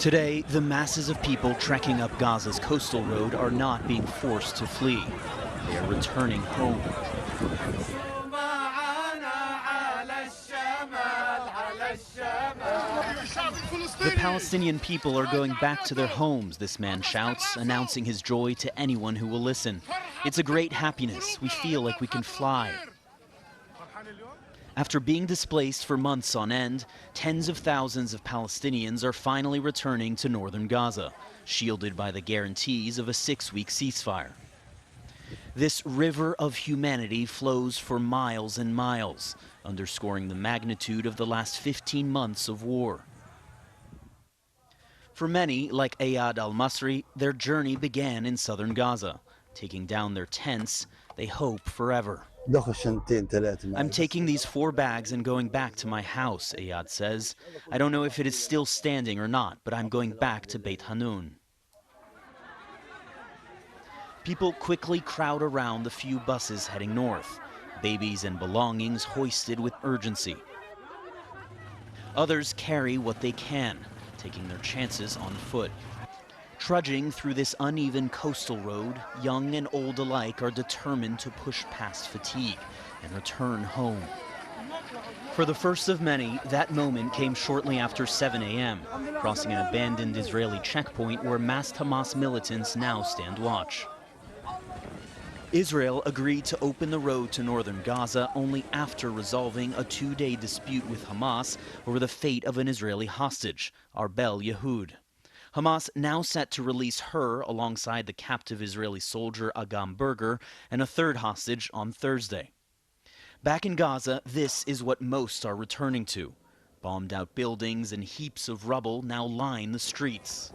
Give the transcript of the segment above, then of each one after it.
Today, the masses of people trekking up Gaza's coastal road are not being forced to flee. They are returning home. The Palestinian people are going back to their homes, this man shouts, announcing his joy to anyone who will listen. It's a great happiness. We feel like we can fly. After being displaced for months on end, tens of thousands of Palestinians are finally returning to northern Gaza, shielded by the guarantees of a 6-week ceasefire. This river of humanity flows for miles and miles, underscoring the magnitude of the last 15 months of war. For many, like Ayad al-Masri, their journey began in southern Gaza. Taking down their tents, they hope forever. I'm taking these 4 bags and going back to my house, Ayad says. I don't know if it is still standing or not, but I'm going back to Beit Hanun. People quickly crowd around the few buses heading north, babies and belongings hoisted with urgency. Others carry what they can, taking their chances on foot. Trudging through this uneven coastal road, young and old alike are determined to push past fatigue and return home. For the first of many, that moment came shortly after 7 a.m., crossing an abandoned Israeli checkpoint where masked Hamas militants now stand watch. Israel agreed to open the road to northern Gaza only after resolving a 2-day dispute with Hamas over the fate of an Israeli hostage, Arbel Yehud. Hamas now set to release her alongside the captive Israeli soldier Agam Berger and a 3rd hostage on Thursday. Back in Gaza, this is what most are returning to. Bombed out buildings and heaps of rubble now line the streets.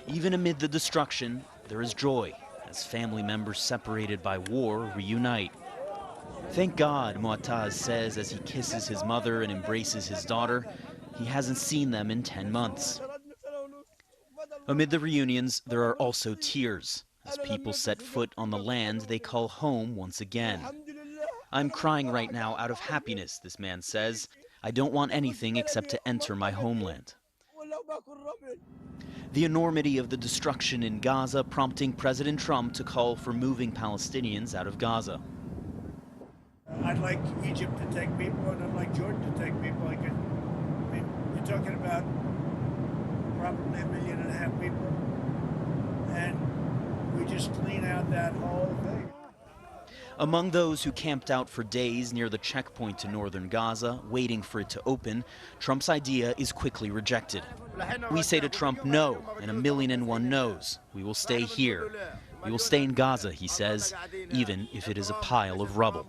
Even amid the destruction, there is joy as family members separated by war reunite. Thank God, Muataz says as he kisses his mother and embraces his daughter. He hasn't seen them in 10 months. Amid the reunions, there are also tears as people set foot on the land they call home once again. I'm crying right now out of happiness, this man says. I don't want anything except to enter my homeland. The enormity of the destruction in Gaza prompting President Trump to call for moving Palestinians out of Gaza. I'd like Egypt to take people, and I'd like Jordan to take people. You're talking about probably 1.5 million people, and we just clean out that whole thing. Among those who camped out for days near the checkpoint to northern Gaza, waiting for it to open, Trump's idea is quickly rejected. We say to Trump no, and 1,000,001 no's. We will stay here. We will stay in Gaza, he says, even if it is a pile of rubble.